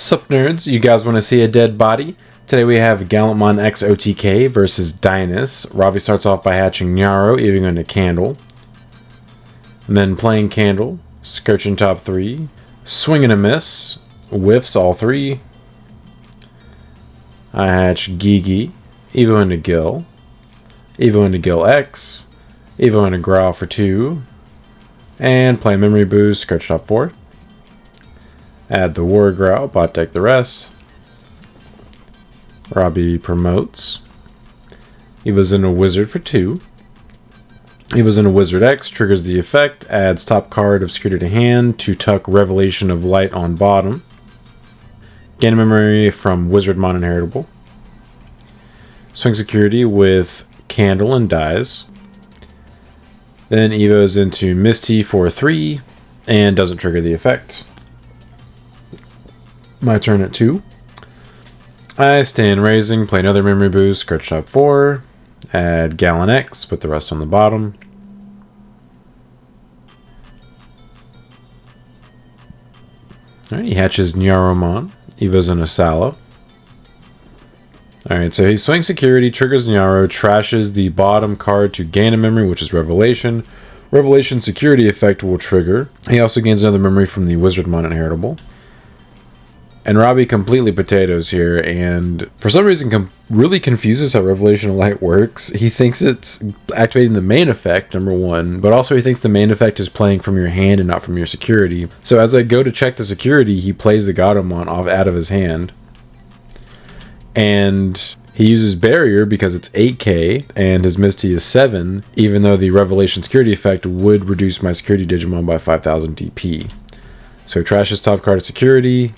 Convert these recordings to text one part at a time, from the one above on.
Sup nerds, you guys want to see a dead body? Today we have Gallantmon X OTK versus Dynasmon. Robbie starts off by hatching Nyaro, evoing into Candle. And then playing Candle, Scorching top 3, swing and a miss, whiffs all 3. I hatch Gigi, evo into Gil, evo into Gil X, evo into Growl for 2, and play Memory Boost, Scorch top 4. Add the War Growl, bot deck the rest. Robbie promotes. Evo's in a Wizard for 2. Evo's in a Wizard X, triggers the effect, adds top card of Security to hand to tuck Revelation of Light on bottom. Gain a memory from Wizardmon Inheritable. Swing Security with Candle and dies. Then Evo's into Misty for 3 and doesn't trigger the effect. My turn at 2. I stand raising, play another Memory Boost, Scorch top 4, add Gallon X, put the rest on the bottom. Alright, he hatches Nyaromon, Evo's in a Sallow. Alright, so he swings Security, triggers Nyaro, trashes the bottom card to gain a memory, which is Revelation. Revelation Security effect will trigger. He also gains another memory from the Wizardmon Inheritable. And Robbie completely potatoes here, and for some reason really confuses how Revelation of Light works. He thinks it's activating the main effect, number 1, but also he thinks the main effect is playing from your hand and not from your security. So as I go to check the security, he plays the Gallantmon out of his hand. And he uses Barrier because it's 8k, and his Misty is 7, even though the Revelation security effect would reduce my security Digimon by 5000 DP. So trashes top card of security,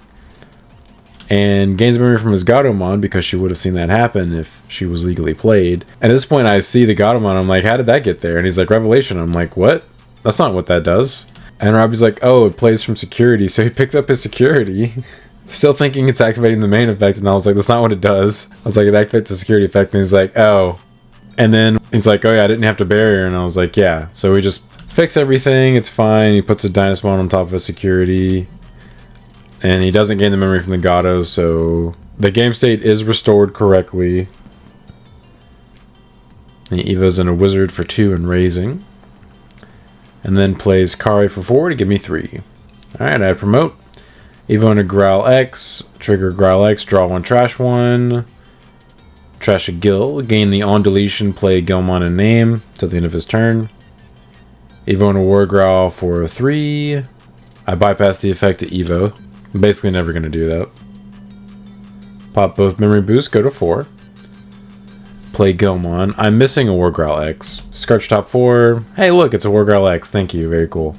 and gains memory from his Gallantmon because she would have seen that happen if she was legally played. At this point, I see the Gallantmon, I'm like, how did that get there? And he's like, Revelation. I'm like, what? That's not what that does. And Robbie's like, oh, it plays from security. So he picks up his security, still thinking it's activating the main effect. And I was like, that's not what it does. I was like, it activates the security effect. And he's like, oh. And then he's like, oh yeah, I didn't have to barrier. And I was like, yeah. So we just fix everything. It's fine. He puts a Dynasmon on top of his security. And he doesn't gain the memory from the Gatos, so the game state is restored correctly. And Evo's in a Wizard for 2 and raising. And then plays Kari for 4 to give me 3. Alright, I promote. Evo in a Growl X, trigger Growl X, draw 1, trash 1. Trash a Gil, gain the on deletion, play Gilmon and name till the end of his turn. Evo in a War Growl for 3. I bypass the effect to Evo. I'm basically never going to do that. Pop both Memory Boosts, go to 4. Play Gilmon. I'm missing a War Growl X. Scorch top 4. Hey, look, it's a War Growl X. Thank you. Very cool.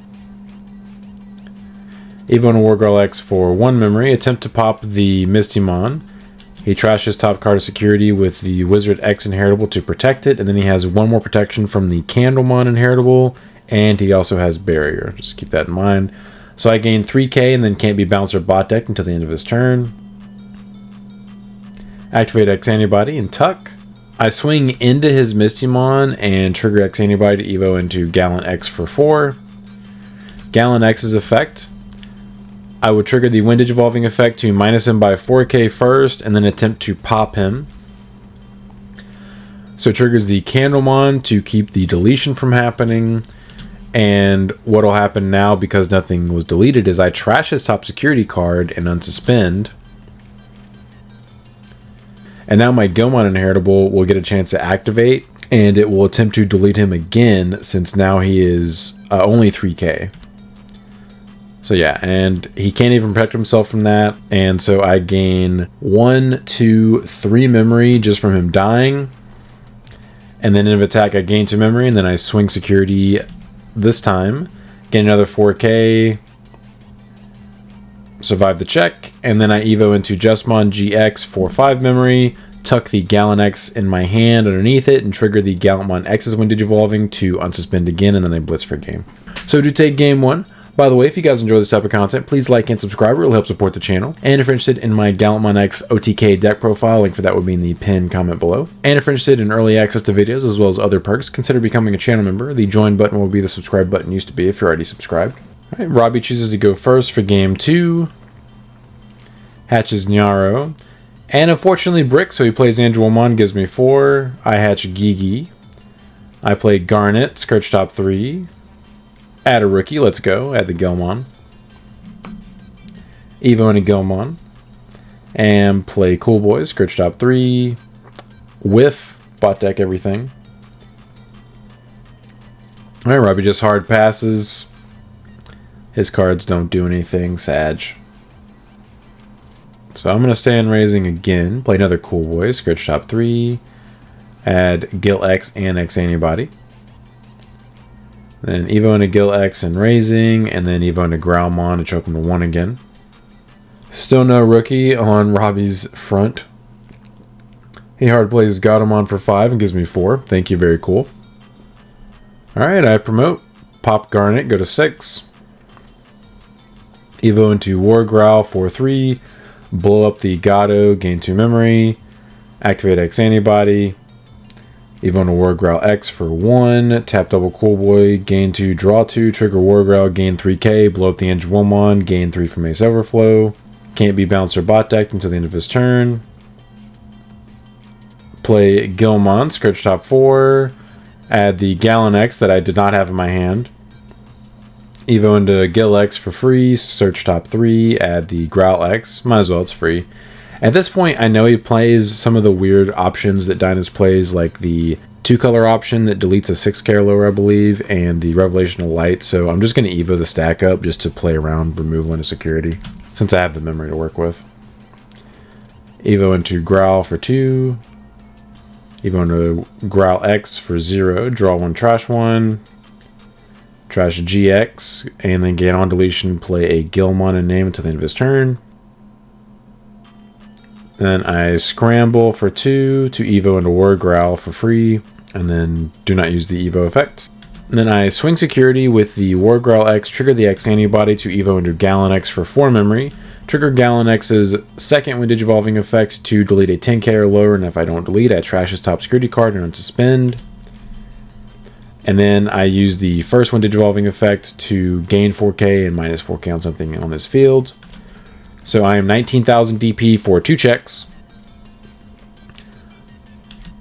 Evo and a War Growl X for 1 memory. Attempt to pop the Mistymon. He trashes top card of security with the Wizard X Inheritable to protect it. And then he has 1 more protection from the Candlemon Inheritable. And he also has Barrier. Just keep that in mind. So I gain 3k and then can't be bounced or bot decked until the end of his turn. Activate X Antibody and tuck. I swing into his Mistymon and trigger X Antibody to Evo into Gallon X for 4. Gallon X's effect. I would trigger the Wind Digivolving effect to minus him by 4k first and then attempt to pop him. So it triggers the Candlemon to keep the deletion from happening. And what will happen now, because nothing was deleted, is I trash his top security card and unsuspend. And now my Gilmon Inheritable will get a chance to activate, and it will attempt to delete him again, since now he is only 3k. So yeah, and he can't even protect himself from that, and so I gain 1, 2, 3 memory just from him dying. And then in attack I gain 2 memory, and then I swing security this time, get another 4k, survive the check, and then I evo into Justmon GX for 5 memory, tuck the Gallon X in my hand underneath it, and trigger the Gallantmon X's when Digivolving to unsuspend again, and then I blitz for game. So to take game 1, by the way, if you guys enjoy this type of content, please like and subscribe. It will help support the channel. And if you're interested in my Gallantmon X OTK deck profile, link for that would be in the pinned comment below. And if you're interested in early access to videos as well as other perks, consider becoming a channel member. The join button will be the subscribe button used to be if you're already subscribed. All right, Robbie chooses to go first for game 2. hatches Nyaro. And unfortunately Brick, so he plays Angelmon, gives me 4. I hatch Gigi. I play Garnet, Scourge top 3. Add a rookie, let's go. Add the Gilmon. Evo and a Gilmon. And play Cool Boys, Scourge top 3. Whiff, bot deck everything. Alright, Robbie just hard passes. His cards don't do anything, Sag. So I'm going to stay on raising again. Play another Cool Boy, Scourge top 3. Add Gil X and X Antibody. Then Evo into Gil X and raising. And then Evo into Growlmon to choke him to 1 again. Still no rookie on Robbie's front. He hard plays Gallantmon for 5 and gives me 4. Thank you, very cool. Alright, I promote. Pop Garnet, go to 6. Evo into War Growl for 3. Blow up the Gato, gain 2 memory. Activate X Antibody. Evo into War Growl X for 1. Tap double Cool Boy, gain 2, draw 2. Trigger War Growl, gain 3k. Blow up the Angelmon, gain 3 from Ace Overflow. Can't be bounced or bot decked until the end of his turn. Play Gilmon, Scourge top 4. Add the Gallon X that I did not have in my hand. Evo into Gil X for free. Search top 3. Add the Growl X. Might as well, it's free. At this point, I know he plays some of the weird options that Dynasmon plays, like the 2-color option that deletes a 6k or lower, I believe, and the Revelational Light. So I'm just going to Evo the stack up just to play around removal into security, since I have the memory to work with. Evo into Growl for 2. Evo into Growl X for 0. Draw 1, trash 1. Trash GX, and then gain on deletion, play a Gilmon and name until the end of his turn. Then I scramble for 2 to Evo into War Growl for free, and then do not use the Evo effect. And then I swing security with the War Growl X, trigger the X Antibody to Evo into Gallon X for 4 memory. Trigger Gallon X's second when Digivolving effect to delete a 10k or lower, and if I don't delete, I trash his top security card and unsuspend. And then I use the first one Digivolving effect to gain 4k and minus 4k on something on this field. So I am 19,000 DP for 2 checks.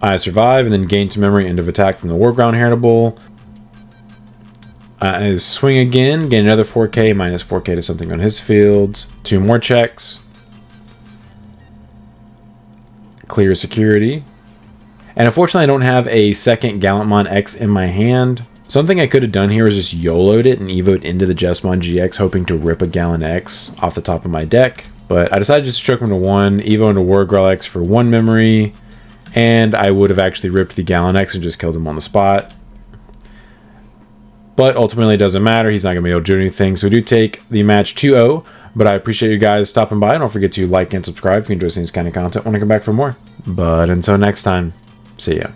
I survive and then gain 2 memory, end of attack from the Warground Heritable. I swing again, gain another 4k, minus 4k to something on his field. 2 more checks. Clear security. And unfortunately, I don't have a second Gallantmon X in my hand. Something I could have done here is just YOLO'd it and Evo'd into the Jesmon GX, hoping to rip a Gallon X off the top of my deck. But I decided just to choke him to 1, Evo into War Growl X for 1 memory, and I would have actually ripped the Gallon X and just killed him on the spot. But ultimately, it doesn't matter. He's not going to be able to do anything. So we do take the match 2-0. But I appreciate you guys stopping by. And don't forget to like and subscribe if you enjoy seeing this kind of content. Want to come back for more. But until next time, see ya.